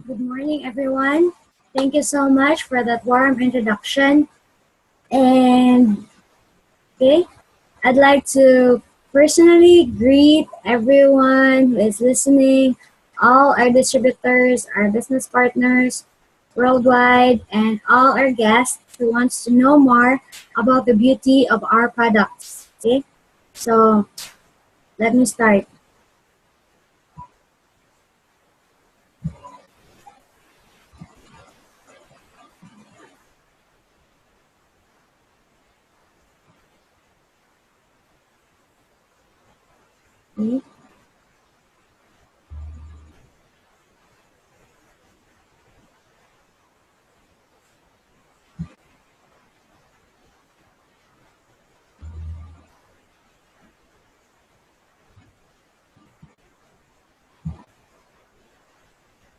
Good morning, everyone. Thank you so much for that warm introduction. And okay, I'd like to personally greet everyone who is listening, all our distributors, our business partners worldwide, and all our guests who wants to know more about the beauty of our products. Okay, so let me start. Okay?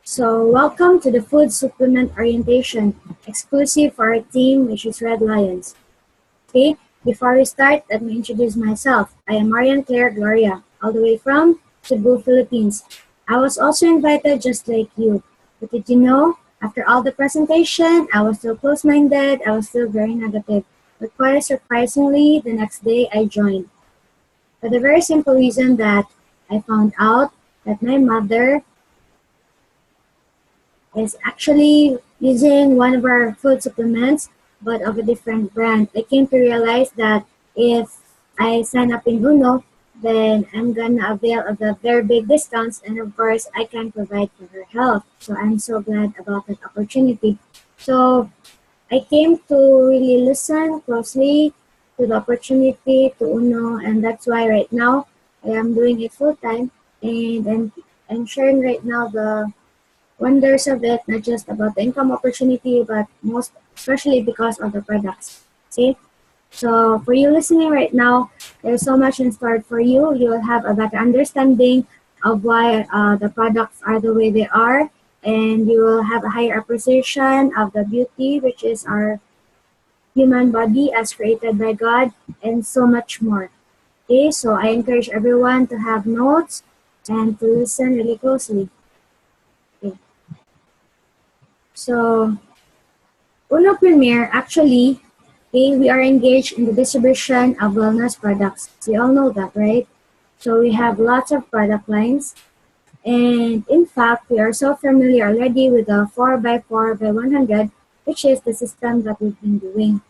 So, welcome to the food supplement orientation, exclusive for our team, which is Red Lions. Okay, before we start, let me introduce myself. I am Marian Claire Gloria, all the way from Cebu, Philippines. I was also invited just like you. But did you know, after all the presentation, I was still close-minded, I was still very negative. But quite surprisingly, the next day I joined. For the very simple reason that I found out that my mother is actually using one of our food supplements, but of a different brand. I came to realize that if I sign up in Uno, then I'm gonna avail of the very big discounts, and of course, I can provide for her health. So I'm so glad about that opportunity. So I came to really listen closely to the opportunity to Uno, and that's why right now I am doing it full time, and I'm sharing right now the wonders of it, not just about the income opportunity, but most especially because of the products. See? So for you listening right now, there's so much in store for you. You will have a better understanding of why the products are the way they are, and you will have a higher appreciation of the beauty, which is our human body as created by God, and so much more. Okay, so I encourage everyone to have notes and to listen really closely. Okay. So Uno Premier, actually, okay, we are engaged in the distribution of wellness products. We all know that, right? So we have lots of product lines. And in fact, we are so familiar already with the 4x4x100, which is the system that we've been doing.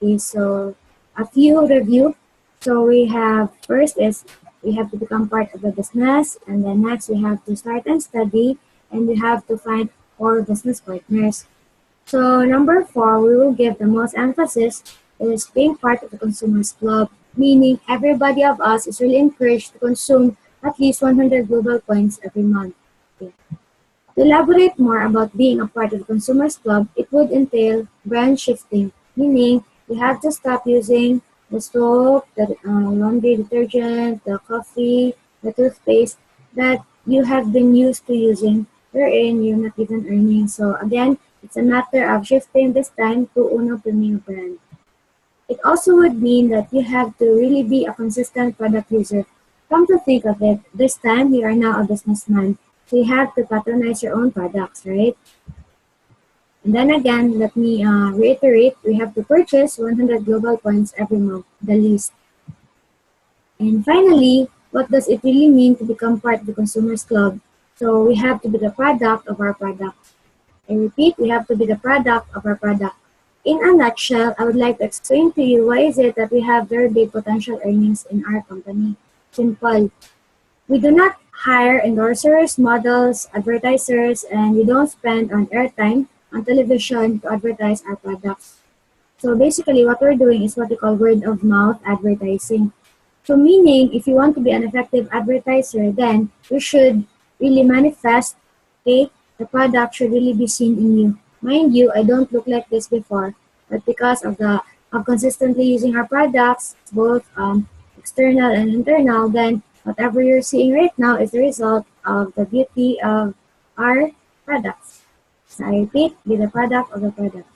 Okay, so a few review. So we have first is we have to become part of the business, and then next we have to start and study, and we have to find our business partners. So number four, we will give the most emphasis is being part of the consumers club, meaning everybody of us is really encouraged to consume at least 100 global points every month. Okay. To elaborate more about being a part of the consumers club, it would entail brand shifting, meaning you have to stop using the soap, the laundry detergent, the coffee, the toothpaste that you have been used to using, wherein you're not even earning. So again, it's a matter of shifting this time to Uno Premier brand. It also would mean that you have to really be a consistent product user. Come to think of it, this time you are now a businessman, so you have to patronize your own products, right? And then again, let me reiterate, we have to purchase 100 global points every month, the least. And finally, what does it really mean to become part of the Consumers Club? So we have to be the product of our product. I repeat, we have to be the product of our product. In a nutshell, I would like to explain to you why is it that we have very big potential earnings in our company. Simple. We do not hire endorsers, models, advertisers, and we don't spend on airtime on television to advertise our products. So basically what we're doing is what we call word of mouth advertising. So meaning if you want to be an effective advertiser, then you should really manifest, okay, the product should really be seen in you. Mind you, I don't look like this before, but because of consistently using our products, both external and internal, then whatever you're seeing right now is the result of the beauty of our products. So I repeat, be the product of the product.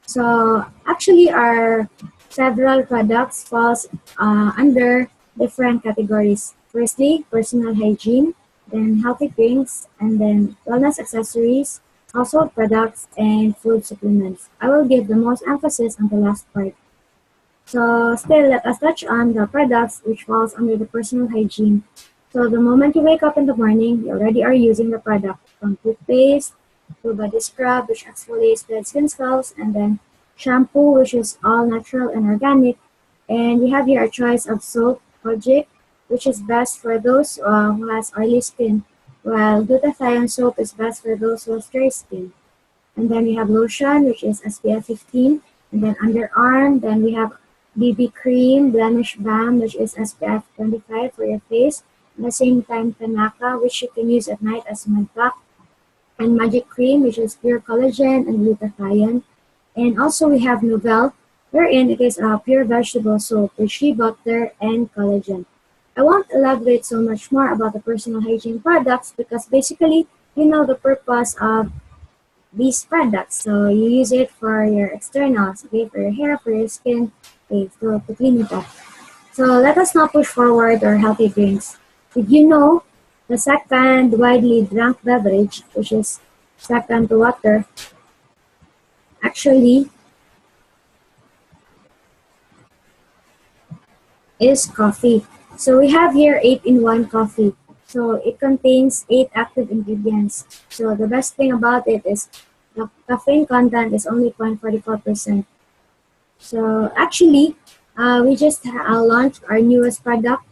So actually our several products falls under different categories. Firstly, personal hygiene. then healthy drinks, and then wellness accessories, household products, and food supplements. I will give the most emphasis on the last part. So still, let us touch on the products which falls under the personal hygiene. So the moment you wake up in the morning, you already are using the product from toothpaste to body scrub, which exfoliates dead skin cells, and then shampoo, which is all natural and organic. And we have here a choice of soap, Kojic, which is best for those who has oily skin, while glutathione soap is best for those who has dry skin. And then we have lotion, which is SPF 15. And then underarm, then we have BB cream, blemish balm, which is SPF 25 for your face. At the same time, Tanaka, which you can use at night as mud pack. And magic cream, which is pure collagen and glutathione. And also we have Novell, wherein it is a pure vegetable soap with shea butter and collagen. I won't elaborate so much more about the personal hygiene products because basically you know the purpose of these products. So you use it for your externals, okay, for your hair, for your skin, okay, so to clean it up. So let us now push forward our healthy drinks. Did you know the second widely drunk beverage, which is second to water, actually is coffee. So we have here 8-in-1 coffee. So it contains 8 active ingredients. So the best thing about it is the caffeine content is only 0.44%. So actually, we just launched our newest product,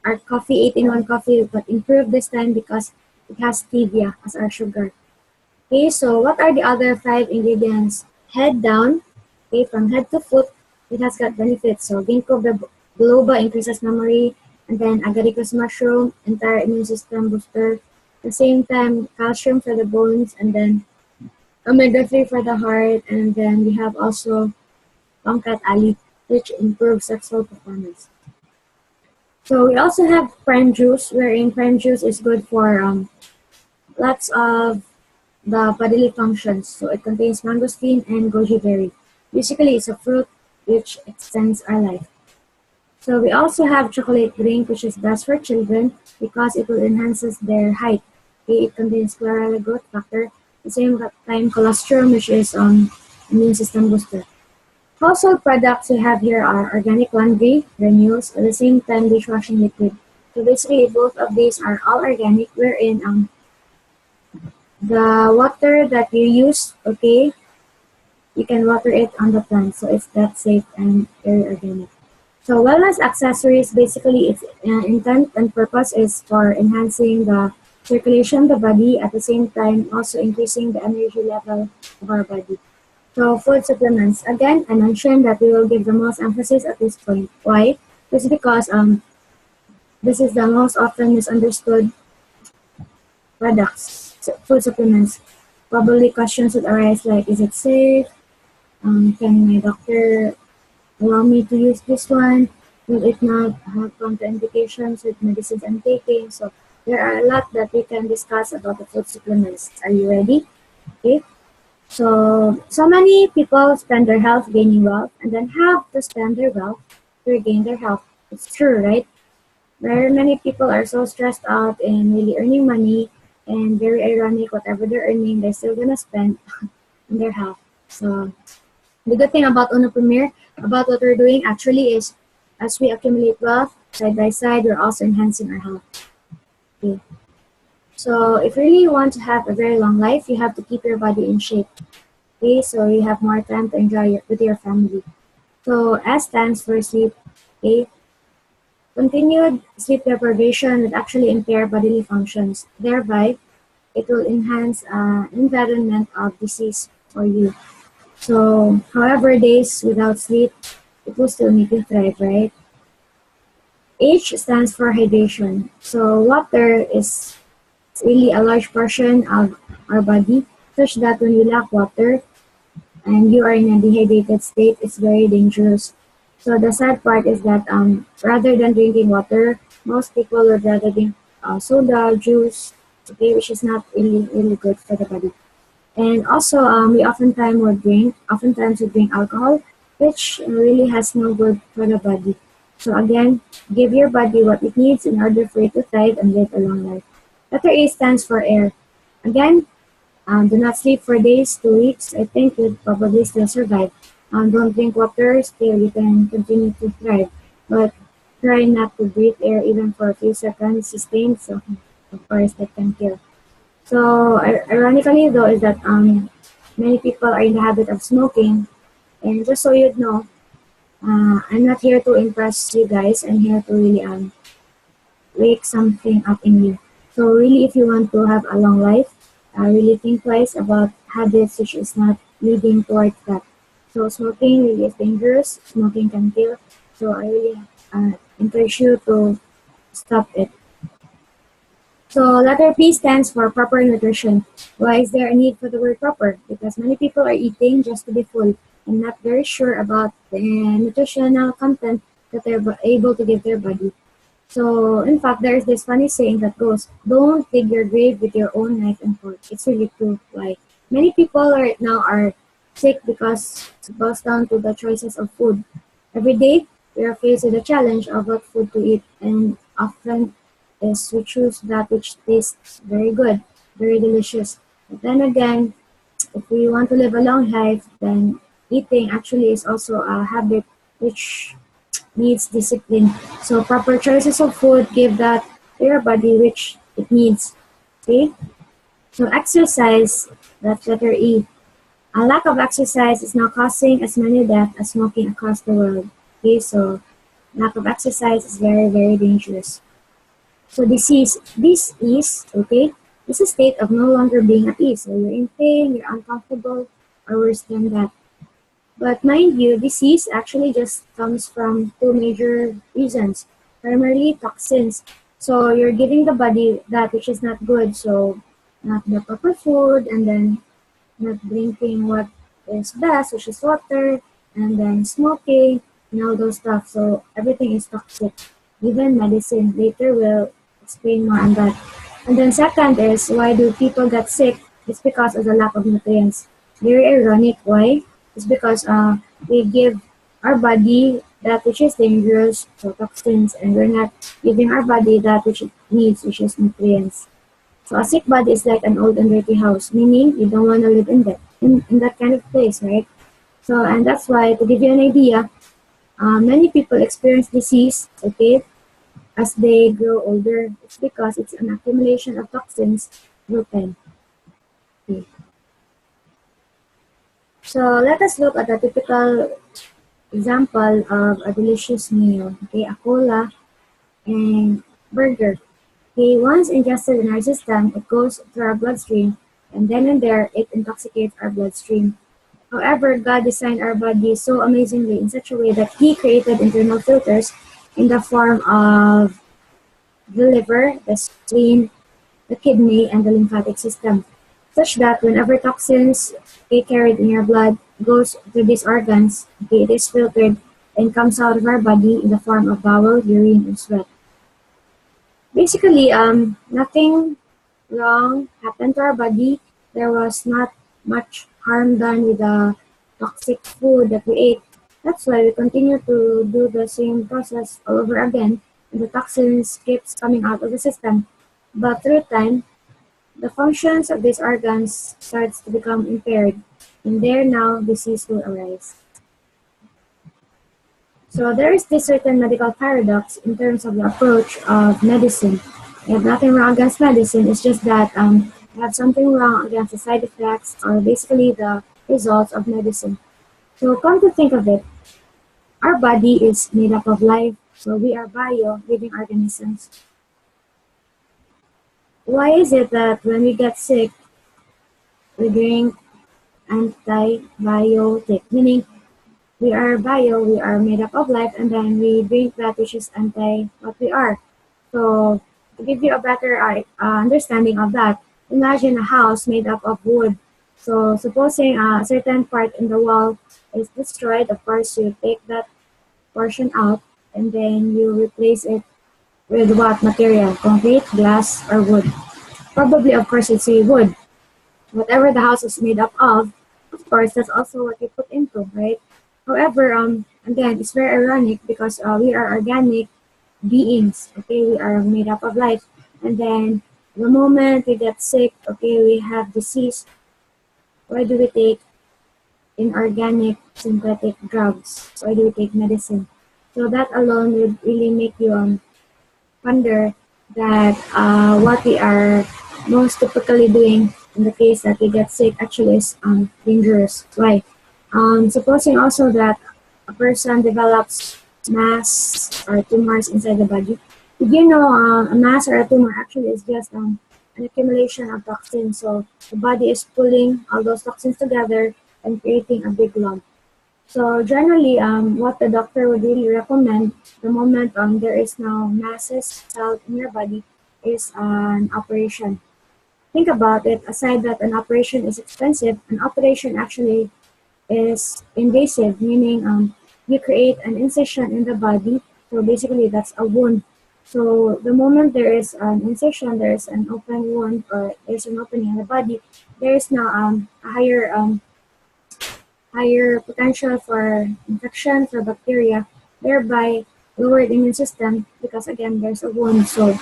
our coffee 8-in-1 coffee, but improved this time because it has stevia as our sugar. Okay, so what are the other 5 ingredients? Head down, okay, from head to foot, it has got benefits. So ginkgo biloba increases memory, and then agaricus mushroom, entire immune system booster. At the same time, calcium for the bones, and then omega-3 for the heart, and then we have also Tongkat Ali, which improves sexual performance. So we also have prime juice, wherein prime juice is good for lots of the bodily functions. So it contains mangosteen and goji berry. Basically, it's a fruit which extends our life. So we also have chocolate drink, which is best for children because it will enhances their height. Okay, it contains chlorella growth factor, the same time colostrum, which is immune system booster. Household products we have here are organic laundry, granules, at the same time dishwashing liquid. So basically, both of these are all organic, wherein the water that you use, okay, you can water it on the plant, so it's that safe and very organic. So wellness accessories, basically its intent and purpose is for enhancing the circulation of the body, at the same time also increasing the energy level of our body. So food supplements, again, I mentioned that we will give the most emphasis at this point. Why? It's because this is the most often misunderstood products, food supplements. Probably questions would arise like, is it safe? Can my doctor allow me to use this one? Will it not have contraindications with medicines I'm taking? So there are a lot that we can discuss about the food supplements. Are you ready? Okay. So many people spend their health gaining wealth and then have to spend their wealth to regain their health. It's true, right? Very many people are so stressed out in really earning money, and very ironic, whatever they're earning, they're still gonna spend on their health. So the good thing about Uno Premier, about what we're doing actually is, as we accumulate wealth, side by side, we're also enhancing our health. Okay. So if you really want to have a very long life, you have to keep your body in shape. Okay, so you have more time to enjoy with your family. So S stands for sleep. Okay. Continued sleep deprivation would actually impair bodily functions. Thereby, it will enhance environment of disease for you. So, however, days without sleep, it will still make you thrive, right? H stands for hydration. So, water is really a large portion of our body, such that when you lack water and you are in a dehydrated state, it's very dangerous. So the sad part is that rather than drinking water, most people would rather drink soda, juice, okay, which is not really good for the body. And also, we oftentimes we drink alcohol, which really has no good for the body. So again, give your body what it needs in order for it to thrive and live a long life. Letter A stands for air. Again, do not sleep for days, 2 weeks. I think you'd probably still survive. Don't drink water, still you can continue to thrive. But try not to breathe air even for a few seconds sustained, so of course that can kill. So ironically though is that many people are in the habit of smoking, and just so you know, I'm not here to impress you guys. I'm here to really wake something up in you. So really, if you want to have a long life, really think twice about habits which is not leading towards that. So smoking really is dangerous. Smoking can kill. So I really encourage you to stop it. So letter P stands for proper nutrition. Why is there a need for the word proper? Because many people are eating just to be full and not very sure about the nutritional content that they're able to give their body. So, in fact, there's this funny saying that goes, don't dig your grave with your own knife and fork. It's really true. Like, many people right now are sick because it boils down to the choices of food. Every day, we are faced with the challenge of what food to eat, and often is we choose that which tastes very good, very delicious. But then again, if we want to live a long life, then eating actually is also a habit which needs discipline. So proper choices of food give that to your body which it needs. Okay? So exercise, that's letter E. A lack of exercise is now causing as many deaths as smoking across the world. Okay, so lack of exercise is very, very dangerous. So disease, this is, okay, this is a state of no longer being at ease. So you're in pain, you're uncomfortable, or worse than that. But mind you, disease actually just comes from two major reasons. Primarily toxins. So you're giving the body that which is not good. So not the proper food, and then not drinking what is best, which is water, and then smoking and all those stuff. So everything is toxic. Even medicine. Later we'll explain more on that. And then second is why do people get sick? It's because of the lack of nutrients. Very ironic. Why? It's because we give our body that which is dangerous, so toxins, and we're not giving our body that which it needs, which is nutrients. So a sick body is like an old and dirty house, meaning you don't want to live in that kind of place, right? So and that's why to give you an idea, many people experience disease, okay, as they grow older. It's because it's an accumulation of toxins through time. Okay. So let us look at a typical example of a delicious meal. Okay, a cola and burger. Okay, once ingested in our system, it goes through our bloodstream, and then and there, it intoxicates our bloodstream. However, God designed our body so amazingly in such a way that He created internal filters in the form of the liver, the spleen, the kidney, and the lymphatic system, such that whenever toxins carried in your blood goes through these organs, okay, it is filtered and comes out of our body in the form of bowel, urine, and sweat. Basically, nothing wrong happened to our body. There was not much harm done with the toxic food that we ate. That's why we continue to do the same process all over again, and the toxins keeps coming out of the system. But through time, the functions of these organs starts to become impaired, and there now disease will arise. So there is this certain medical paradox in terms of the approach of medicine. You have nothing wrong against medicine, it's just that you have something wrong against the side effects or basically the results of medicine. So come to think of it, our body is made up of life, so we are bio living organisms. Why is it that when we get sick, we drink antibiotic, meaning we are bio, we are made up of life, and then we drink that which is anti what we are. So to give you a better understanding of that, imagine a house made up of wood. So supposing a certain part in the wall is destroyed, of course you take that portion out and then you replace it with what material? Concrete, glass, or wood? Probably, of course, it's a wood. Whatever the house is made up of course, that's also what you put into, right? However, again, it's very ironic because we are organic beings, okay? We are made up of life. And then The moment we get sick, okay, we have disease, why do we take inorganic synthetic drugs? Why do we take medicine? So that alone would really make you wonder that what we are most typically doing in the case that we get sick actually is dangerous. Why? Supposing also that a person develops mass or tumors inside the body. Did you know a mass or a tumor actually is just an accumulation of toxins? So the body is pulling all those toxins together and creating a big lump. So generally, what the doctor would really recommend the moment there is now masses cell in your body is an operation. Think about it. Aside that an operation is expensive, an operation actually is invasive, meaning you create an incision in the body. So basically, that's a wound. So the moment there is an incision, there is an open wound or there's an opening in the body, there is now a higher potential for infection for bacteria, thereby lowered immune system because again there's a wound. So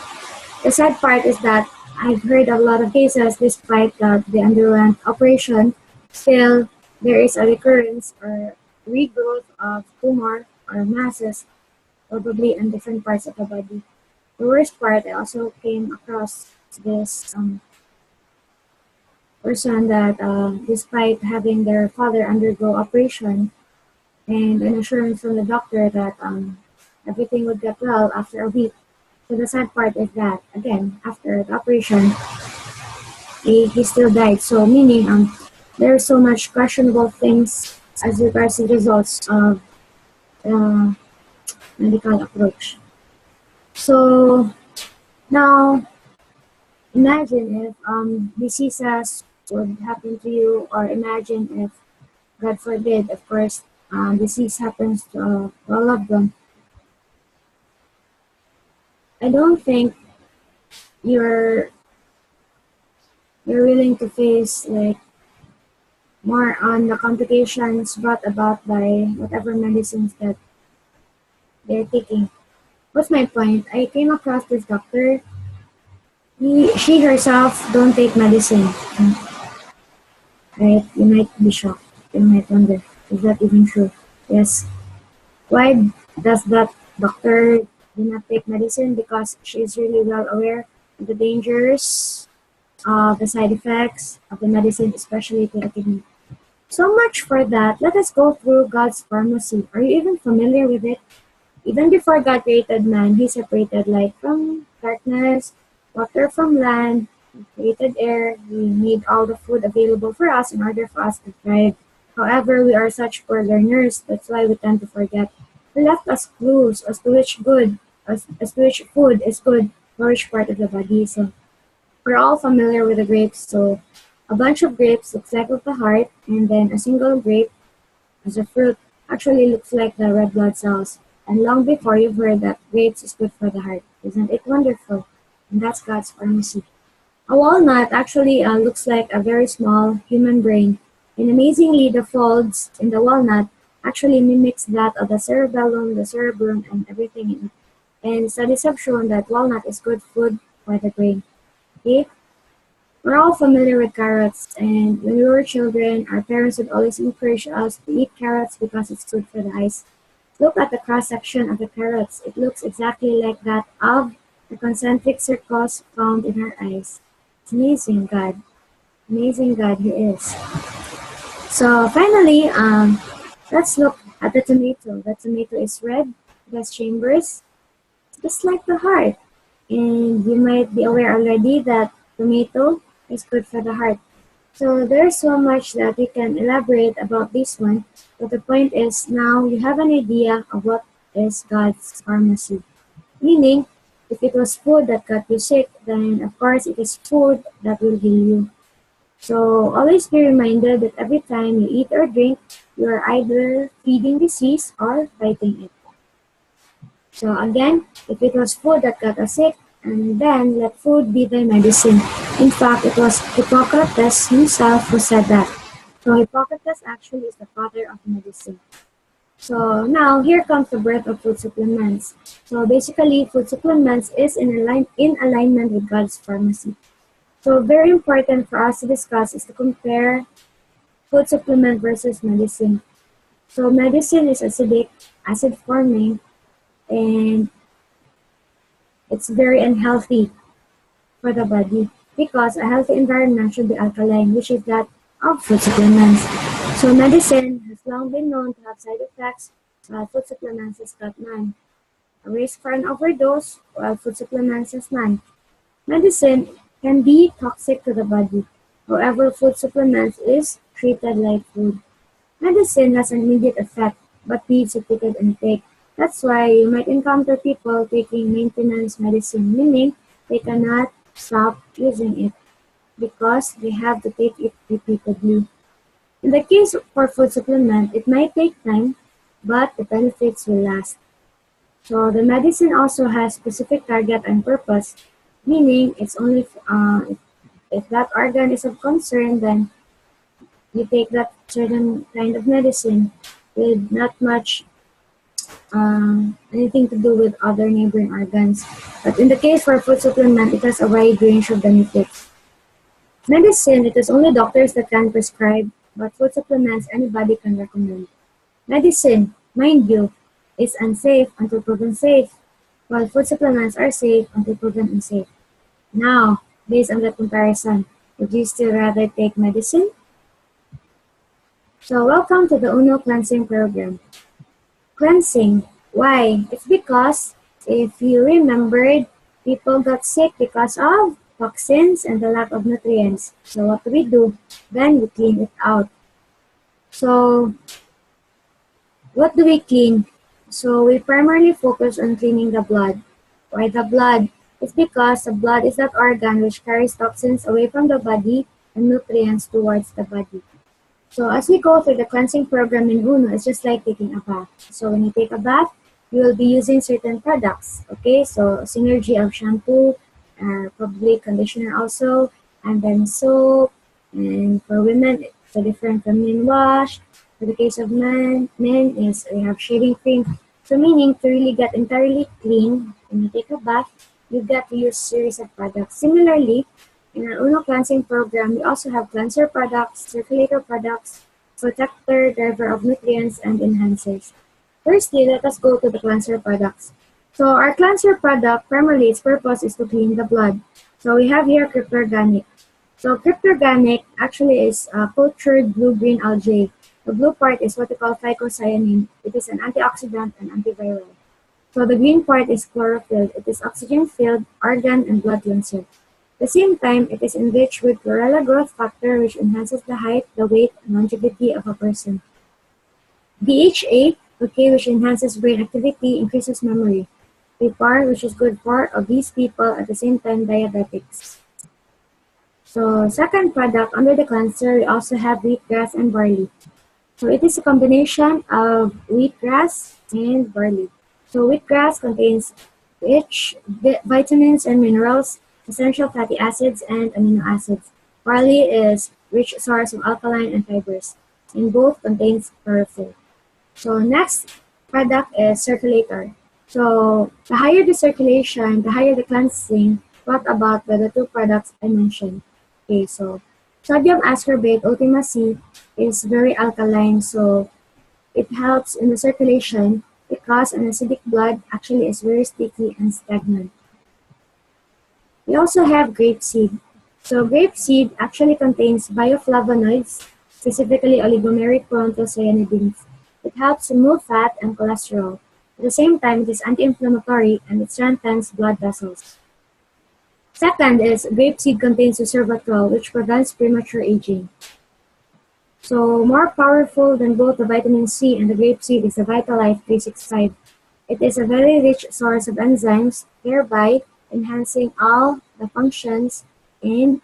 the sad part is that I've heard of a lot of cases despite that they underwent operation, still there is a recurrence or regrowth of tumor or masses probably in different parts of the body. The worst part, I also came across this person that despite having their father undergo operation and an assurance from the doctor that everything would get well after a week. So the sad part is that again after the operation, he still died. So meaning there's so much questionable things as regards to the results of the medical approach. So now imagine if diseases would happen to you, or imagine if God forbid, of course, disease happens to a loved one. I don't think you're willing to face like more on the complications brought about by whatever medicines that they're taking. What's my point? I came across this doctor. She herself don't take medicine. Right? You might be shocked. You might wonder, is that even true? Yes. Why does that doctor do not take medicine? Because she is really well aware of the dangers, the side effects of the medicine, especially to the kidney. So much for that. Let us go through God's pharmacy. Are you even familiar with it? Even before God created man, He separated light from darkness, water from land, He created air, He made all the food available for us in order for us to thrive. However, we are such poor learners, that's why we tend to forget. He left us clues as to which as to which food is good for which part of the body. So we're all familiar with the grapes. So a bunch of grapes looks like the heart, and then a single grape as a fruit actually looks like the red blood cells. And long before you've heard that grapes is good for the heart. Isn't it wonderful? And that's God's pharmacy. A walnut actually looks like a very small human brain. And amazingly, the folds in the walnut actually mimics that of the cerebellum, the cerebrum, and everything in it. And studies have shown that walnut is good food for the brain. Okay? We're all familiar with carrots, and when we were children, our parents would always encourage us to eat carrots because it's good for the eyes. Look at the cross-section of the carrots. It looks exactly like that of the concentric circles found in our eyes. It's amazing, God. Amazing God He is. So finally, let's look at the tomato. The tomato is red, it has chambers, just like the heart. And you might be aware already that tomato is good for the heart. So there's so much that we can elaborate about this one, but the point is now you have an idea of what is God's pharmacy. Meaning, if it was food that got you sick, then of course it is food that will heal you. So always be reminded that every time you eat or drink, you are either feeding disease or fighting it. So again, if it was food that got us sick, and then let food be thy medicine. In fact, it was Hippocrates himself who said that. So Hippocrates actually is the father of medicine. So now here comes the birth of food supplements. So basically, food supplements is in alignment with God's pharmacy. So very important for us to discuss is to compare food supplement versus medicine. So medicine is acidic, acid forming, and it's very unhealthy for the body because a healthy environment should be alkaline, which is that of food supplements. So medicine has long been known to have side effects, while food supplements has got none. A risk for an overdose, while food supplements has none. Medicine can be toxic to the body. However, food supplements is treated like food. Medicine has an immediate effect, but needs repeated intake. That's why you might encounter people taking maintenance medicine, meaning they cannot stop using it because they have to take it repeatedly. In the case for food supplement, it might take time, but the benefits will last. So the medicine also has specific target and purpose, meaning it's only if that organ is of concern, then you take that certain kind of medicine with not much anything to do with other neighboring organs. But in the case for food supplement, it has a wide range of benefits. Medicine, it is only doctors that can prescribe, but food supplements anybody can recommend. Medicine, mind you, is unsafe until proven safe, while food supplements are safe until proven unsafe. Now, based on that comparison, would you still rather take medicine? So welcome to the UNO cleansing program. Cleansing. Why? It's because if you remembered, people got sick because of toxins and the lack of nutrients. So what do we do? Then we clean it out. So what do we clean? So we primarily focus on cleaning the blood. Why the blood? It's because the blood is that organ which carries toxins away from the body and nutrients towards the body. So as we go through the cleansing program in UNO, it's just like taking a bath. So when you take a bath, you will be using certain products. Okay, so synergy of shampoo, probably conditioner also, and then soap. And for women, it's a different feminine wash. For the case of men is we have shaving cream. So meaning to really get entirely clean, when you take a bath, you get to use series of products. Similarly, in our UNO cleansing program, we also have cleanser products, circulator products, protector, driver of nutrients, and enhancers. Firstly, let us go to the cleanser products. So our cleanser product, primarily its purpose is to clean the blood. So we have here cryptorganic. So cryptorganic actually is cultured blue-green algae. The blue part is what we call phycocyanin. It is an antioxidant and antiviral. So the green part is chlorophyll. It is oxygen-filled organ and blood cleanser. At the same time, it is enriched with chlorella growth factor, which enhances the height, the weight, and longevity of a person. DHA, okay, which enhances brain activity, increases memory. PAR, which is good for obese people, at the same time diabetics. So second product under the cleanser, we also have wheatgrass and barley. So it is a combination of wheatgrass and barley. So wheatgrass contains rich vitamins and minerals, essential fatty acids, and amino acids. Barley is rich source of alkaline and fibers, and both contains chlorophyll. So next product is circulator. So the higher the circulation, the higher the cleansing brought about by the two products I mentioned. Okay, so sodium ascorbate, Ultima C, is very alkaline, so it helps in the circulation because an acidic blood actually is very sticky and stagnant. We also have grapeseed. So grapeseed actually contains bioflavonoids, specifically oligomeric proanthocyanidins. It helps remove fat and cholesterol. At the same time, it is anti-inflammatory and it strengthens blood vessels. Second is grapeseed contains resveratrol, which prevents premature aging. So more powerful than both the vitamin C and the grapeseed is the Vitalife 365. It is a very rich source of enzymes, thereby enhancing all the functions, and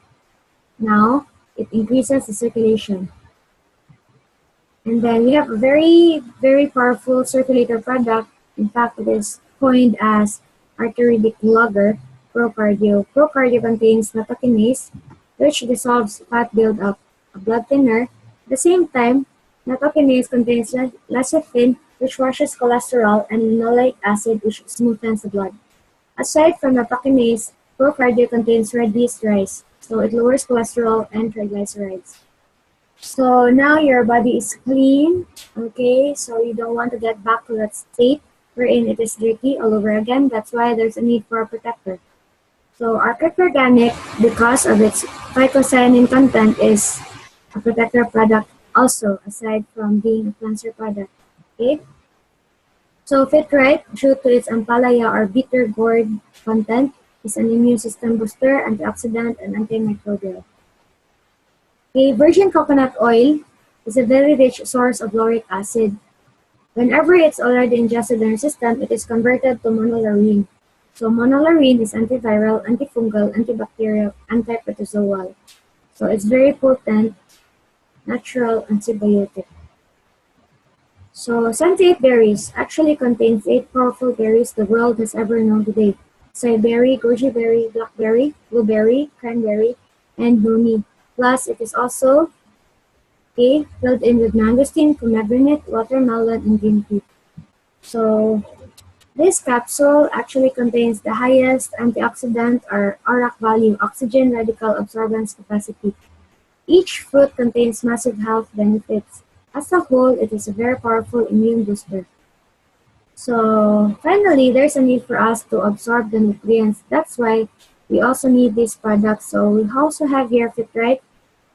now it increases the circulation. And then we have a very, very powerful circulator product. In fact, it is coined as artery declogger, ProCardio. ProCardio contains nattokinase, which dissolves fat buildup, a blood thinner. At the same time, nattokinase contains lecithin, which washes cholesterol, and linoleic acid, which smoothens the blood. Aside from naproxenase, ProCardio contains red yeast rice, so it lowers cholesterol and triglycerides. So now your body is clean, okay? So you don't want to get back to that state wherein it is dirty all over again. That's why there's a need for a protector. So Arctic Organic, because of its phycocyanin content, is a protector product also, aside from being a cleanser product. Okay? So Fit-Right, due to its ampalaya or bitter gourd content, is an immune system booster, antioxidant, and antimicrobial. Okay, virgin coconut oil is a very rich source of lauric acid. Whenever it's already ingested in your system, it is converted to monolaurin. So monolaurin is antiviral, antifungal, antibacterial, antiprotozoal. So it's very potent, natural antibiotic. So 78 berries actually contains 8 powerful berries the world has ever known today. Cyberry, goji berry, blackberry, blueberry, cranberry, and noni. Plus, it is also filled in with mangosteen, pomegranate, watermelon, and green tea. So this capsule actually contains the highest antioxidant or ORAC value, oxygen radical absorbance capacity. Each fruit contains massive health benefits. As a whole, it is a very powerful immune booster. So finally, there's a need for us to absorb the nutrients. That's why we also need these products. So we also have here Fit-Right.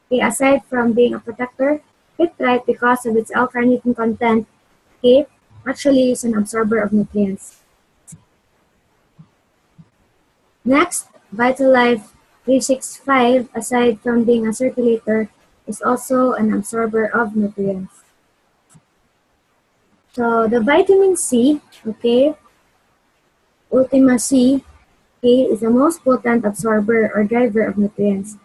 Okay, aside from being a protector, Fit-Right, because of its L-carnitine content, okay, actually is an absorber of nutrients. Next, VitaLife 365, aside from being a circulator, is also an absorber of nutrients. So the vitamin C, okay, Ultima C, okay, is the most potent absorber or driver of nutrients.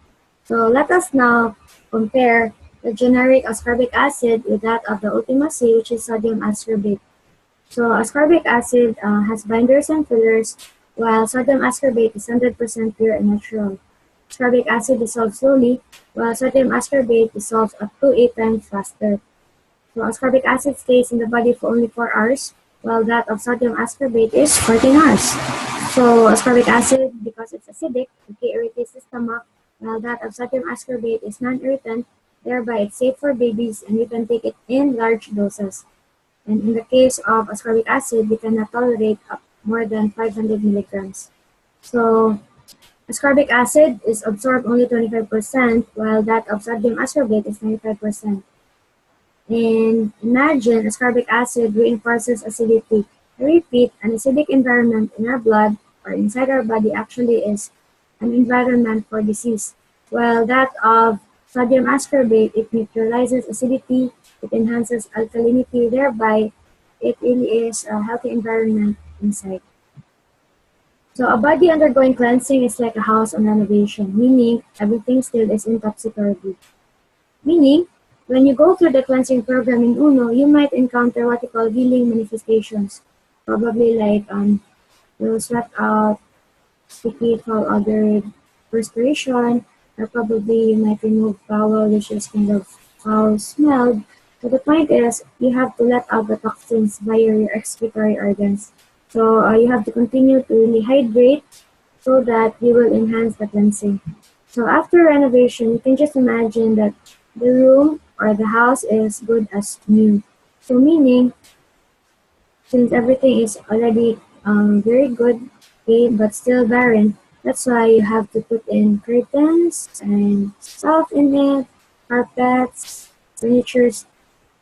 So let us now compare the generic ascorbic acid with that of the Ultima C, which is sodium ascorbate. So ascorbic acid has binders and fillers, while sodium ascorbate is 100% pure and natural. Ascorbic acid dissolves slowly, while sodium ascorbate dissolves up to 8 times faster. So ascorbic acid stays in the body for only 4 hours, while that of sodium ascorbate is 14 hours. So ascorbic acid, because it's acidic, okay, irritates the stomach, while that of sodium ascorbate is non-irritant, thereby it's safe for babies and you can take it in large doses. And in the case of ascorbic acid, we cannot tolerate more than 500 milligrams. So ascorbic acid is absorbed only 25%, while that of sodium ascorbate is 95%. And imagine ascorbic acid reinforces acidity. I repeat, an acidic environment in our blood or inside our body actually is an environment for disease, while that of sodium ascorbate, it neutralizes acidity, it enhances alkalinity, thereby it really is a healthy environment inside. So a body undergoing cleansing is like a house on renovation, meaning everything still is in topsy-turvy. Meaning, when you go through the cleansing program in UNO, you might encounter what you call healing manifestations. Probably like you'll sweat out, sticky, foul odor, perspiration, or probably you might remove bowel, which is kind of foul smelled. So the point is, you have to let out the toxins via your excretory organs. So you have to continue to really hydrate so that you will enhance the cleansing. So after renovation, you can just imagine that the room or the house is good as new. So meaning, since everything is already very good, okay, but still barren, that's why you have to put in curtains and stuff in it, carpets, furnitures.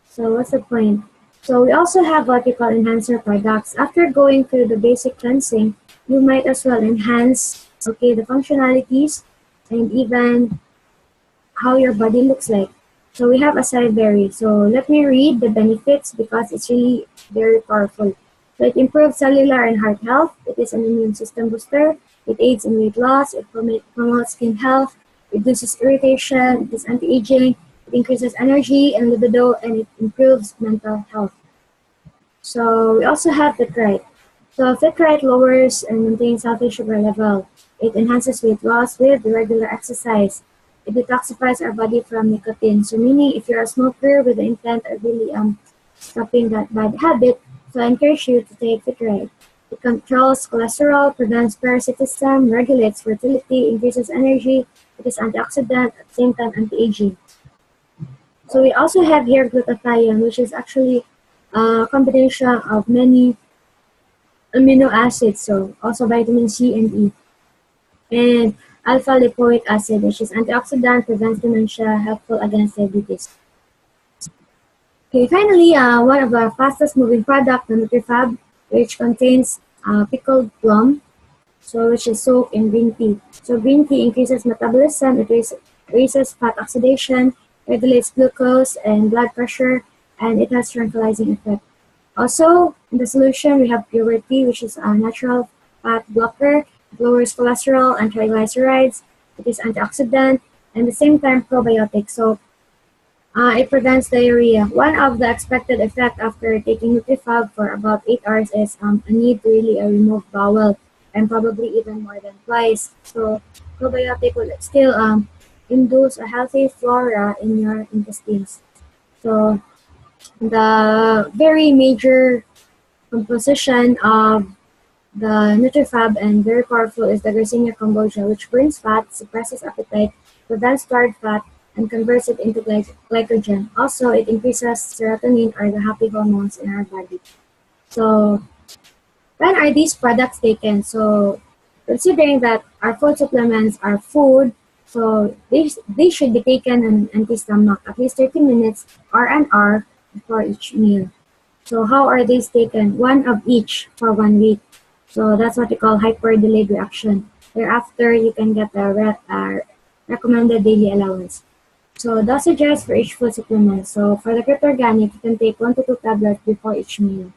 So what's the point? So we also have what we call enhancer products. After going through the basic cleansing, you might as well enhance, okay, the functionalities and even how your body looks like. So we have acai berry. So let me read the benefits because it's really very powerful. So it improves cellular and heart health. It is an immune system booster. It aids in weight loss. It promotes skin health. Reduces irritation. It is anti-aging. It increases energy and libido, and it improves mental health. So we also have Fit-Right. So Fit-Right lowers and maintains healthy sugar level. It enhances weight loss with regular exercise. It detoxifies our body from nicotine. So meaning if you're a smoker with the intent of really stopping that bad habit. So I encourage you to take it right. It controls cholesterol, prevents parasitism, regulates fertility, increases energy. It is antioxidant, at the same time anti-aging. So we also have here glutathione, which is actually a combination of many amino acids, so also vitamin C and E. And alpha lipoic acid, which is antioxidant, prevents dementia, helpful against diabetes. Okay, finally, one of our fastest moving product, the NutriFab, which contains pickled plum, so which is soaked in green tea. So green tea increases metabolism, it raises fat oxidation, regulates glucose and blood pressure, and it has tranquilizing effect. Also, in the solution, we have pure tea, which is a natural fat blocker. It lowers cholesterol and triglycerides. It is antioxidant and at the same time probiotic. So it prevents diarrhea. One of the expected effects after taking NutriFab for about 8 hours is a need to really remove bowel, and probably even more than twice. So probiotic will still induce a healthy flora in your intestines. So the very major composition of the NutriFab and very powerful is the Garcinia kombucha, which burns fat, suppresses appetite, prevents stored fat, and converts it into glycogen. Also, it increases serotonin, or the happy hormones in our body. So, when are these products taken? So, considering that our food supplements are food, so they should be taken on an empty stomach at least 30 minutes or an hour before each meal. So how are these taken? One of each for 1 week. So that's what we call hyper-delayed reaction. Thereafter, you can get a recommended daily allowance. So dosages for each food supplement. So for the Crypto Organic, you can take 1 to 2 tablets before each meal.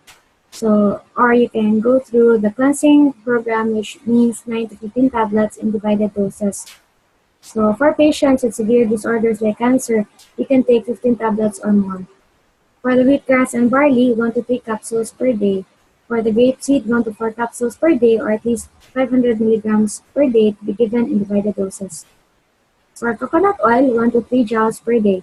So, or you can go through the cleansing program, which means 9 to 15 tablets in divided doses. So for patients with severe disorders like cancer, you can take 15 tablets or more. For the wheatgrass and barley, 1 to 3 capsules per day. For the grapeseed, 1 to 4 capsules per day, or at least 500 milligrams per day to be given in divided doses. For coconut oil, 1 to 3 gels per day.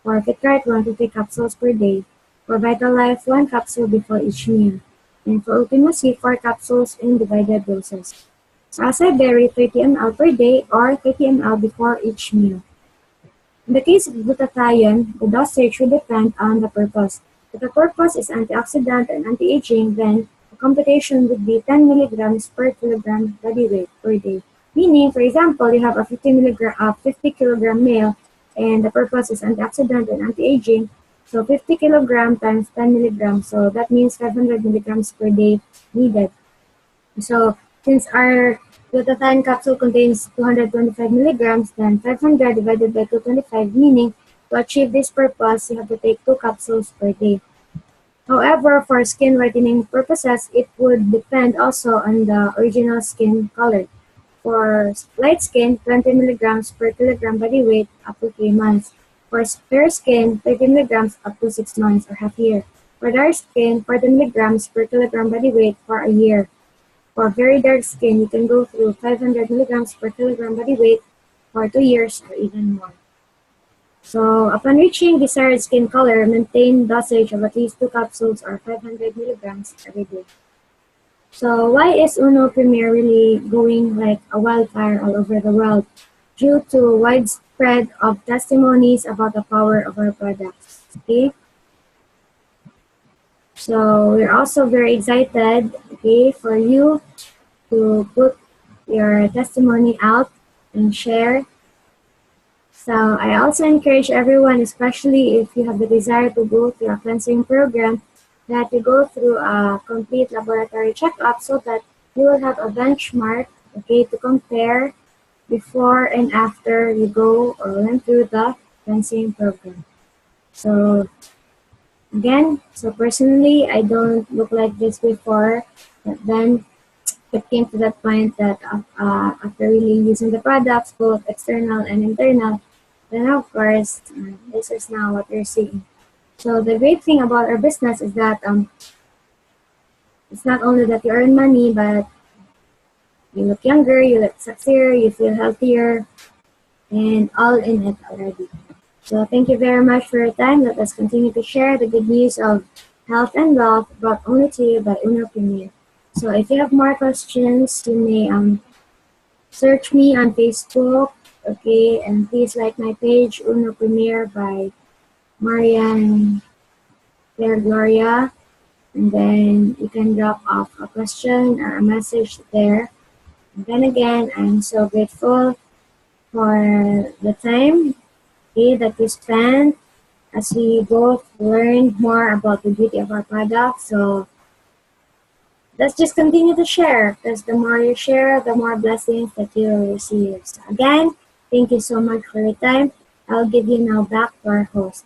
For Fitrite, 1 to 3 capsules per day. For Vital Life, 1 capsule before each meal. And for Ultimacy, 4 capsules in divided doses. For acai berry, 30 ml per day or 30 ml before each meal. In the case of glutathione, the dosage will depend on the purpose. If the purpose is antioxidant and anti-aging, then the computation would be 10 milligrams per kilogram body weight per day. Meaning, for example, you have a 50 kilogram male, and the purpose is antioxidant and anti-aging. So 50 kilogram times 10 milligrams. So that means 500 milligrams per day needed. So since our glutathione capsule contains 225 milligrams, then 500 divided by 225, meaning to achieve this purpose, you have to take 2 capsules per day. However, for skin whitening purposes, it would depend also on the original skin color. For light skin, 20 milligrams per kilogram body weight up to 3 months. For fair skin, 30 milligrams up to 6 months or half year. For dark skin, 40 milligrams per kilogram body weight for a year. For very dark skin, you can go through 500 milligrams per kilogram body weight for 2 years or even more. So upon reaching desired skin color, maintain dosage of at least 2 capsules or 500 milligrams every day. So why is Uno Premier really going like a wildfire all over the world? Due to widespread of testimonies about the power of our products. Okay. So we're also very excited, okay, for you to put your testimony out and share. So I also encourage everyone, especially if you have the desire to go through a cleansing program, that you go through a complete laboratory checkup so that you will have a benchmark, okay, to compare before and after you go or went through the cleansing program. So again, so personally, I don't look like this before, but then it came to that point that after really using the products, both external and internal, then of course, this is now what you're seeing. So the great thing about our business is that it's not only that you earn money, but you look younger, you look sexier, you feel healthier, and all in it already. So thank you very much for your time. Let us continue to share the good news of health and wealth brought only to you by Uno Premier. So if you have more questions, you may search me on Facebook, okay, and please like my page, Uno Premier by Marian Claire Gloria, and then you can drop off a question or a message there. And then again, I'm so grateful for the time, okay, that you spent as we both learned more about the beauty of our product. So let's just continue to share, because the more you share, the more blessings that you will receive. So again, thank you so much for your time. I'll give you now back to our host.